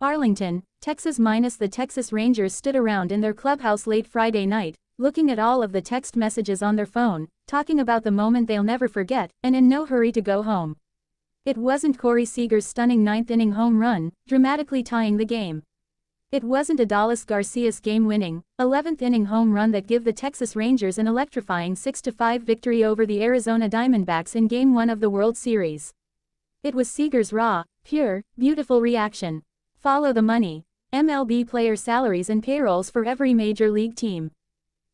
Arlington, Texas minus the Texas Rangers stood around in their clubhouse late Friday night, looking at all of the text messages on their phone, talking about the moment they'll never forget, and in no hurry to go home. It wasn't Corey Seager's stunning ninth-inning home run, dramatically tying the game. It wasn't Adolis Garcia's game-winning, 11th-inning home run that gave the Texas Rangers an electrifying 6-5 victory over the Arizona Diamondbacks in Game 1 of the World Series. It was Seager's raw, pure, beautiful reaction. Follow the money. MLB player salaries and payrolls for every major league team.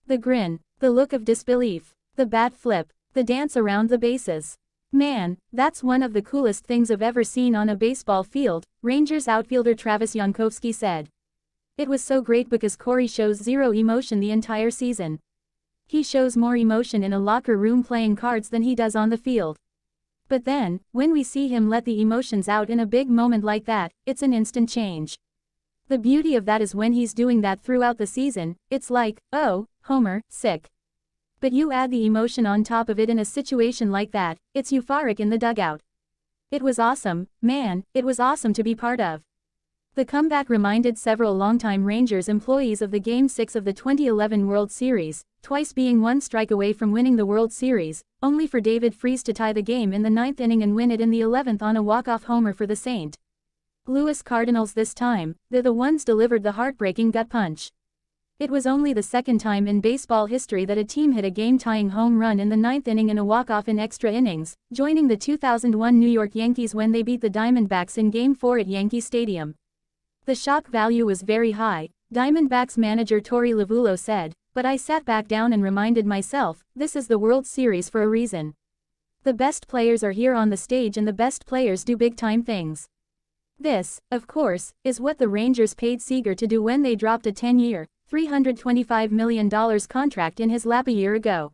The grin, the look of disbelief, the bat flip, the dance around the bases. Man, that's one of the coolest things I've ever seen on a baseball field, Rangers outfielder Travis Jankowski said. It was so great because Corey shows zero emotion the entire season. He shows more emotion in a locker room playing cards than he does on the field. But then, when we see him let the emotions out in a big moment like that, it's an instant change. The beauty of that is when he's doing that throughout the season, it's like, oh, Homer, sick. But you add the emotion on top of it in a situation like that, it's euphoric in the dugout. It was awesome, man, it was awesome to be part of. The comeback reminded several longtime Rangers employees of the Game 6 of the 2011 World Series, twice being one strike away from winning the World Series, only for David Freese to tie the game in the 9th inning and win it in the 11th on a walk-off homer for the St. Louis Cardinals this time. They're the ones delivered the heartbreaking gut punch. It was only the second time in baseball history that a team hit a game-tying home run in the 9th inning in a walk-off in extra innings, joining the 2001 New York Yankees when they beat the Diamondbacks in Game 4 at Yankee Stadium. The shock value was very high, Diamondbacks manager Torey Lovullo said, but I sat back down and reminded myself, this is the World Series for a reason. The best players are here on the stage and the best players do big-time things. This, of course, is what the Rangers paid Seager to do when they dropped a 10-year, $325 million contract in his lap a year ago.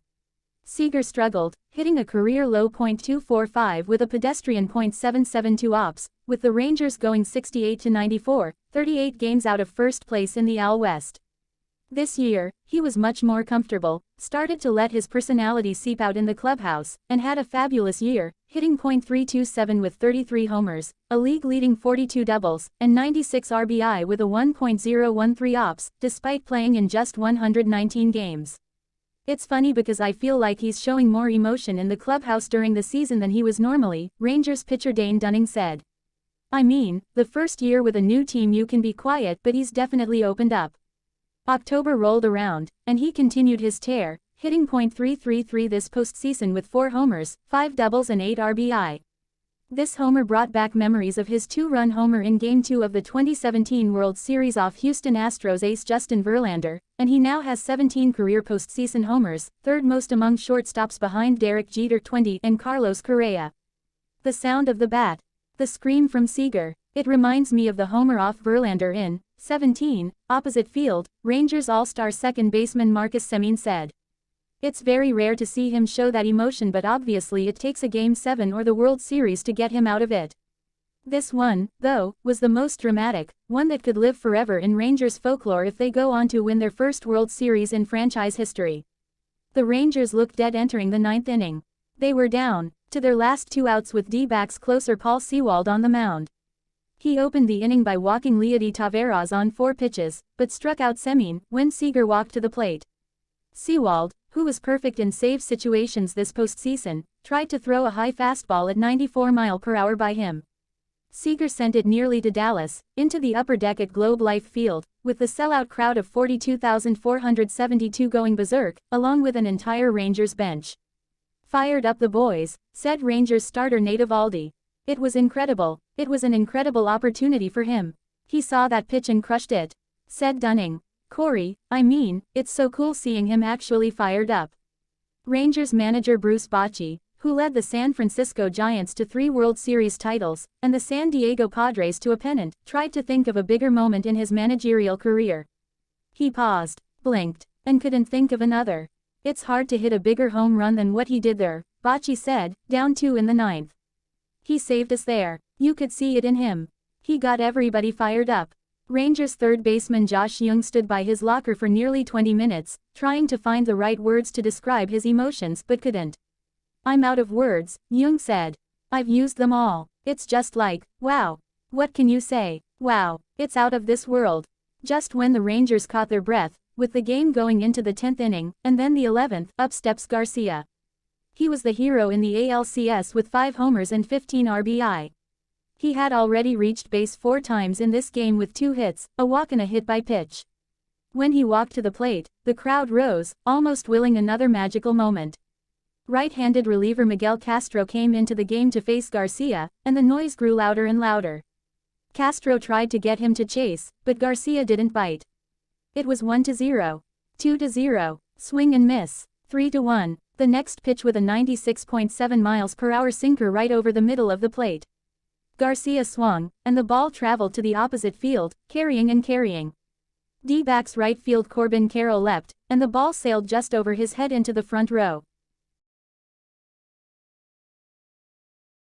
Seager struggled, hitting a career-low .245 with a pedestrian .772 ops, with the Rangers going 68-94, 38 games out of first place in the AL West. This year, he was much more comfortable, started to let his personality seep out in the clubhouse, and had a fabulous year, hitting .327 with 33 homers, a league-leading 42 doubles, and 96 RBI with a 1.013 ops, despite playing in just 119 games. It's funny because I feel like he's showing more emotion in the clubhouse during the season than he was normally, Rangers pitcher Dane Dunning said. I mean, the first year with a new team you can be quiet, but he's definitely opened up. October rolled around, and he continued his tear, hitting .333 this postseason with 4 homers, 5 doubles and 8 RBI. This homer brought back memories of his 2-run homer in Game 2 of the 2017 World Series off Houston Astros ace Justin Verlander, and he now has 17 career postseason homers, third most among shortstops behind Derek Jeter 20 and Carlos Correa. The sound of the bat. The scream from Seager. It reminds me of the homer off Verlander in 17, opposite field, Rangers All-Star second baseman Marcus Semien said. It's very rare to see him show that emotion, but obviously it takes a Game 7 or the World Series to get him out of it. This one, though, was the most dramatic, one that could live forever in Rangers folklore if they go on to win their first World Series in franchise history. The Rangers looked dead entering the 9th inning. They were down to their last 2 outs with D-backs closer Paul Sewald on the mound. He opened the inning by walking Leody Taveras on 4 pitches, but struck out Semien when Seager walked to the plate. Sewald, who was perfect in save situations this postseason, tried to throw a high fastball at 94 mph by him. Seager sent it nearly to Dallas, into the upper deck at Globe Life Field, with the sellout crowd of 42,472 going berserk, along with an entire Rangers bench. Fired up the boys, said Rangers starter Nate Eovaldi. It was incredible. It was an incredible opportunity for him. He saw that pitch and crushed it, said Dunning. Corey, I mean, it's so cool seeing him actually fired up. Rangers manager Bruce Bochy, who led the San Francisco Giants to 3 World Series titles, and the San Diego Padres to a pennant, tried to think of a bigger moment in his managerial career. He paused, blinked, and couldn't think of another. It's hard to hit a bigger home run than what he did there, Bochy said, down 2 in the 9th. He saved us there. You could see it in him. He got everybody fired up. Rangers third baseman Josh Jung stood by his locker for nearly 20 minutes, trying to find the right words to describe his emotions but couldn't. I'm out of words, Jung said. I've used them all. It's just like, wow. What can you say? Wow, it's out of this world. Just when the Rangers caught their breath, with the game going into the 10th inning, and then the 11th, up steps Garcia. He was the hero in the ALCS with 5 homers and 15 RBI. He had already reached base 4 times in this game with 2 hits, a walk and a hit by pitch. When he walked to the plate, the crowd rose, almost willing another magical moment. Right-handed reliever Miguel Castro came into the game to face Garcia, and the noise grew louder and louder. Castro tried to get him to chase, but Garcia didn't bite. It was 1-0, 2-0, swing and miss, 3-1, the next pitch with a 96.7 miles per hour sinker right over the middle of the plate. Garcia swung, and the ball traveled to the opposite field, carrying and carrying. D-backs right field Corbin Carroll leapt, and the ball sailed just over his head into the front row.